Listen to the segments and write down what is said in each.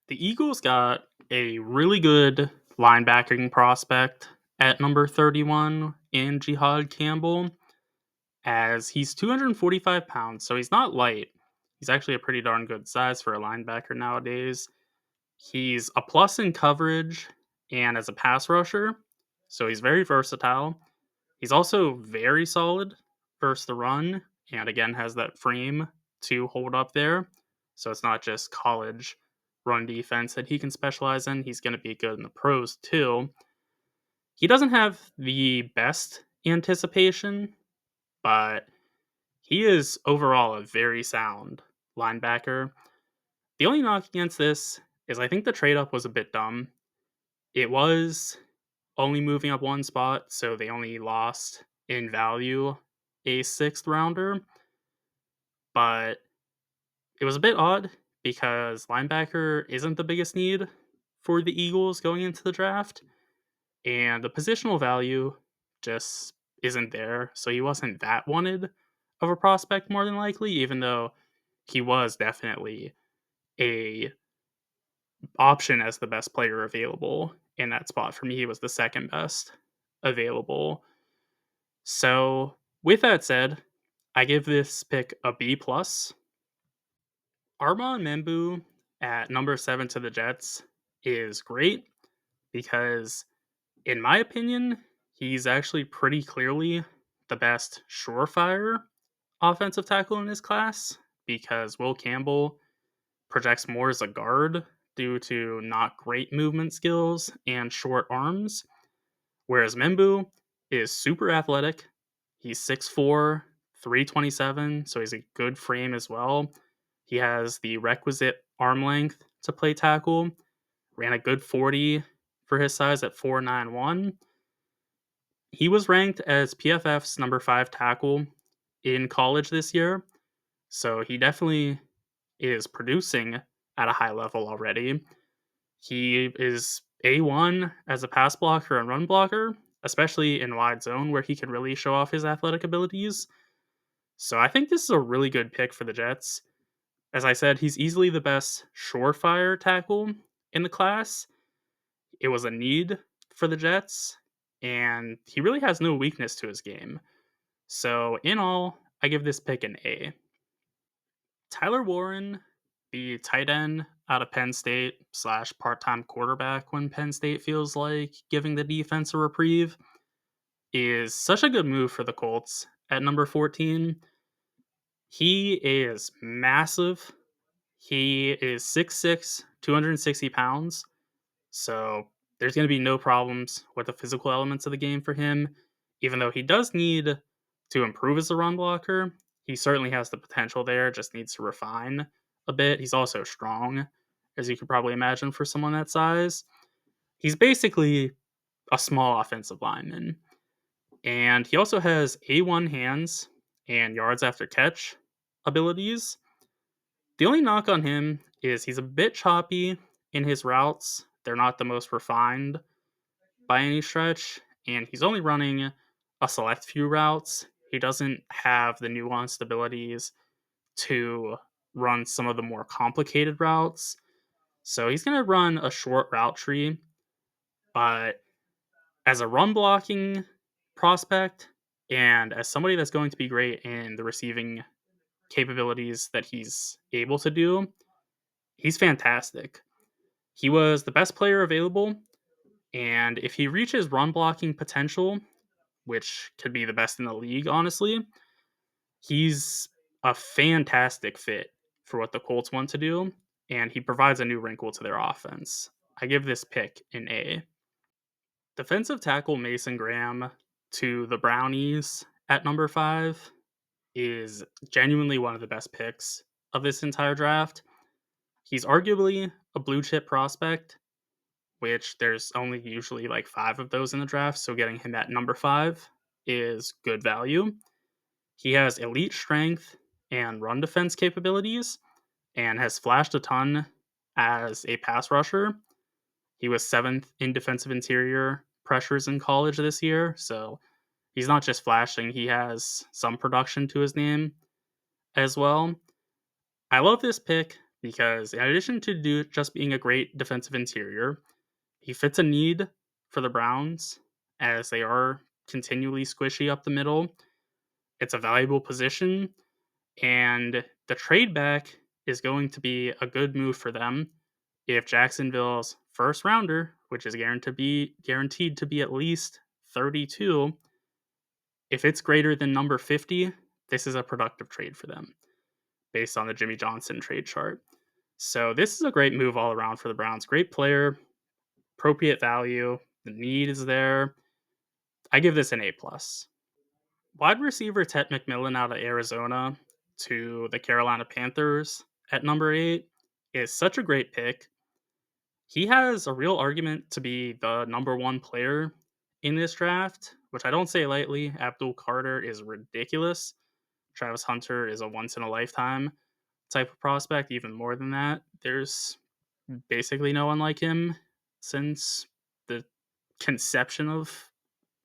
The Eagles got a really good linebacking prospect at number 31 in Jihad Campbell, as he's 245 pounds, so he's not light. He's actually a pretty darn good size for a linebacker nowadays. He's a plus in coverage and as a pass rusher, so he's very versatile. He's also very solid versus the run, and again has that frame to hold up there. So it's not just college run defense that he can specialize in. He's going to be good in the pros too. He doesn't have the best anticipation, but he is overall a very sound linebacker. The only knock against this is I think the trade up was a bit dumb. It was only moving up one spot, so they only lost in value a sixth rounder. But it was a bit odd because linebacker isn't the biggest need for the Eagles going into the draft, and the positional value just isn't there. So he wasn't that wanted of a prospect more than likely, even though he was definitely a option as the best player available in that spot. For me, he was the second best available. So, with that said, I give this pick a B plus. Armon Membu at number 7 to the Jets is great because, in my opinion, he's actually pretty clearly the best surefire offensive tackle in his class because Will Campbell projects more as a guard due to not great movement skills and short arms, whereas Membu is super athletic. He's 6'4", 327, so he's a good frame as well. He has the requisite arm length to play tackle, ran a good 40 for his size at 4.91. He was ranked as PFF's number 5 tackle in college this year, so he definitely is producing at a high level already. He is A1 as a pass blocker and run blocker, especially in wide zone where he can really show off his athletic abilities. So I think this is a really good pick for the Jets. As I said, he's easily the best surefire tackle in the class. It was a need for the Jets, and he really has no weakness to his game. So in all, I give this pick an A. Tyler Warren, the tight end out of Penn State slash part-time quarterback when Penn State feels like giving the defense a reprieve, is such a good move for the Colts at number 14. He is massive. He is 6'6", 260 pounds. So there's going to be no problems with the physical elements of the game for him. Even though he does need to improve as a run blocker, he certainly has the potential there, just needs to refine a bit. He's also strong, as you could probably imagine for someone that size. He's basically a small offensive lineman. And he also has A1 hands and yards after catch abilities. The only knock on him is he's a bit choppy in his routes. They're not the most refined by any stretch, and he's only running a select few routes. He doesn't have the nuanced abilities to run some of the more complicated routes. So he's going to run a short route tree, but as a run blocking prospect and as somebody that's going to be great in the receiving capabilities that he's able to do, he's fantastic. He was the best player available, and if he reaches run blocking potential, which could be the best in the league, honestly, he's a fantastic fit for what the Colts want to do, and he provides a new wrinkle to their offense. I give this pick an A. Defensive tackle Mason Graham to the Brownies at number 5 is genuinely one of the best picks of this entire draft. He's arguably a blue chip prospect, which there's only usually like 5 of those in the draft, so getting him at number 5 is good value. He has elite strength and run defense capabilities and has flashed a ton as a pass rusher. He was 7th in defensive interior pressures in college this year, so he's not just flashing, he has some production to his name as well. I love this pick because in addition to just being a great defensive interior, he fits a need for the Browns as they are continually squishy up the middle. It's a valuable position, and the trade back is going to be a good move for them if Jacksonville's first rounder, which is guaranteed to be at least 32, if it's greater than number 50, this is a productive trade for them based on the Jimmy Johnson trade chart. So this is a great move all around for the Browns. Great player, appropriate value, the need is there. I give this an A plus. Wide receiver Ted McMillan out of Arizona to the Carolina Panthers at number 8 is such a great pick. He has a real argument to be the number 1 player in this draft, which I don't say lightly. Abdul Carter is ridiculous. Travis Hunter is a once in a lifetime type of prospect, even more than that. There's basically no one like him since the conception of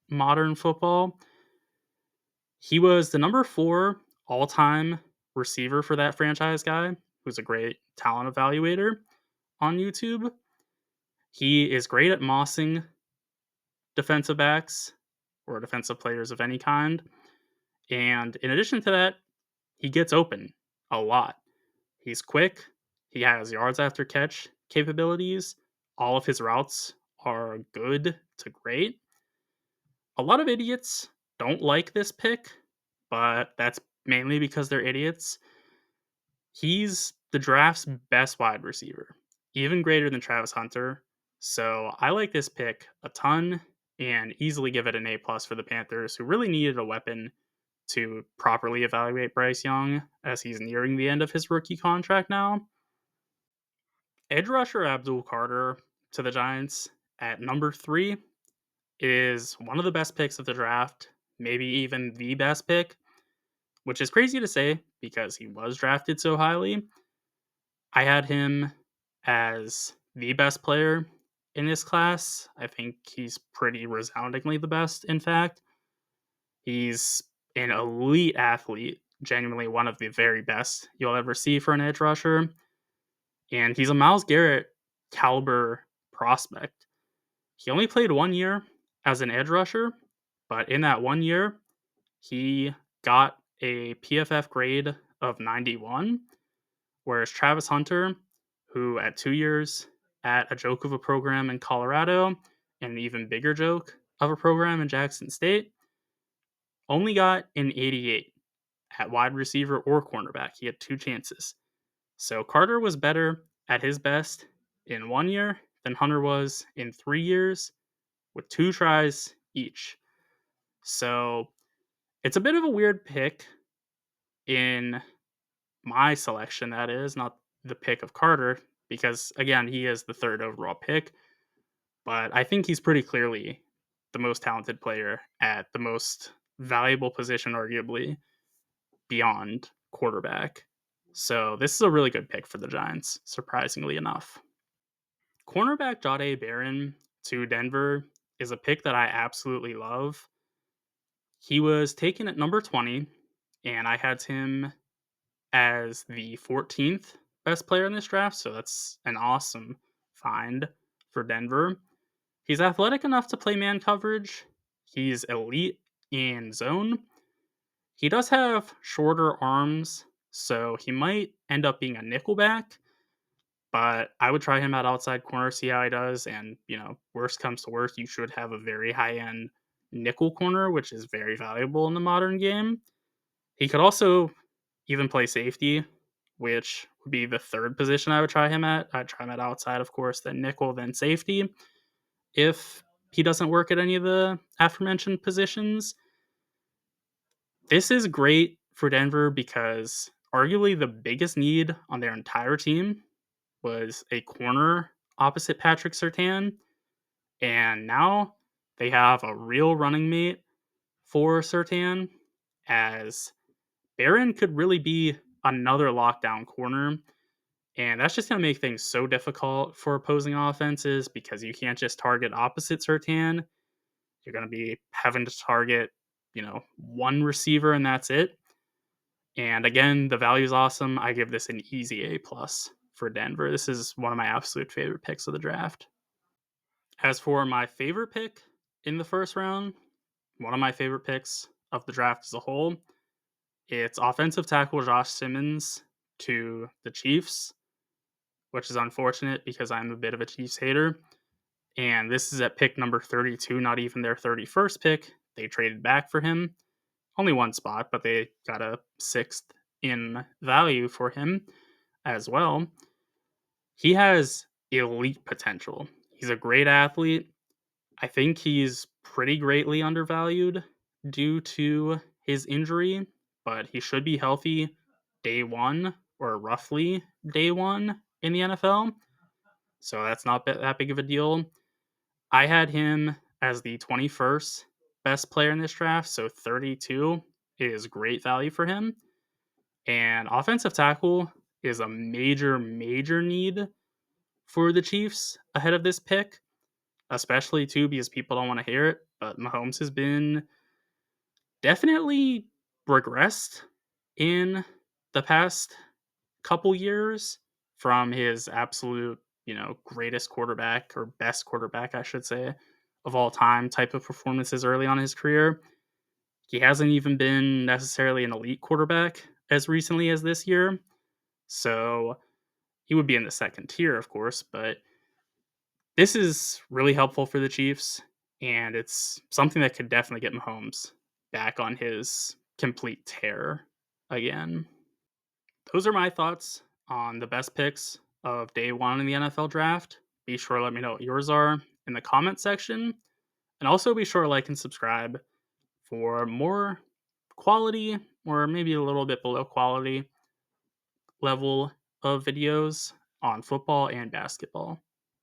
modern football. He was the number 4 all time receiver for that franchise guy, who's a great talent evaluator on YouTube. He is great at mossing defensive backs or defensive players of any kind. And in addition to that, he gets open a lot. He's quick. He has yards after catch capabilities. All of his routes are good to great. A lot of idiots don't like this pick, but that's mainly because they're idiots. He's the draft's best wide receiver, even greater than Travis Hunter. So I like this pick a ton and easily give it an A plus for the Panthers, who really needed a weapon to properly evaluate Bryce Young as he's nearing the end of his rookie contract now. Edge rusher Abdul Carter to the Giants at number 3 is one of the best picks of the draft, maybe even the best pick, which is crazy to say because he was drafted so highly. I had him as the best player in this class. I think he's pretty resoundingly the best, in fact. He's an elite athlete, genuinely one of the very best you'll ever see for an edge rusher. And he's a Myles Garrett caliber prospect. He only played 1 year as an edge rusher, but in that 1 year, he got a PFF grade of 91, whereas Travis Hunter, who at 2 years at a joke of a program in Colorado and an even bigger joke of a program in Jackson State, only got an 88 at wide receiver or cornerback. He had 2 chances. So Carter was better at his best in 1 year than Hunter was in 3 years with 2 tries each. So it's a bit of a weird pick in my selection, that is, not the pick of Carter, because again, he is the 3rd overall pick. But I think he's pretty clearly the most talented player at the most valuable position, arguably, beyond quarterback. So this is a really good pick for the Giants, surprisingly enough. Cornerback Jahdae Barron to Denver is a pick that I absolutely love. He was taken at number 20, and I had him as the 14th best player in this draft, so that's an awesome find for Denver. He's athletic enough to play man coverage. He's elite in zone. He does have shorter arms, so he might end up being a nickelback, but I would try him at outside corner, see how he does, and, worst comes to worst, you should have a very high-end nickel corner, which is very valuable in the modern game. He could also even play safety, which would be the 3rd position I would try him at. I'd try him at outside, of course, then nickel, then safety. If he doesn't work at any of the aforementioned positions, this is great for Denver because arguably the biggest need on their entire team was a corner opposite Patrick Surtain, and now they have a real running mate for Surtain, as Barron could really be another lockdown corner, and that's just going to make things so difficult for opposing offenses because you can't just target opposite Surtain. You're going to be having to target, one receiver, and that's it. And again, the value is awesome. I give this an easy A plus. for Denver. This is one of my absolute favorite picks of the draft. As for my favorite pick in the first round, one of my favorite picks of the draft as a whole, it's offensive tackle Josh Simmons to the Chiefs, which is unfortunate because I'm a bit of a Chiefs hater. And this is at pick number 32, not even their 31st pick. They traded back for him. Only one spot, but they got a sixth in value for him as well. He has elite potential. He's a great athlete. I think he's pretty greatly undervalued due to his injury, but he should be healthy day one or roughly day one in the NFL. So that's not that big of a deal. I had him as the 21st best player in this draft, so 32 is great value for him. And offensive tackle is a major, major need for the Chiefs ahead of this pick, especially too because people don't want to hear it. But Mahomes has been definitely regressed in the past couple years from his absolute, greatest quarterback or best quarterback, I should say, of all time type of performances early on in his career. He hasn't even been necessarily an elite quarterback as recently as this year. So he would be in the second tier, of course, but this is really helpful for the Chiefs, and it's something that could definitely get Mahomes back on his complete tear again. Those are my thoughts on the best picks of day one in the NFL draft. Be sure to let me know what yours are in the comment section. And also be sure to like and subscribe for more quality or maybe a little bit below quality level of videos on football and basketball.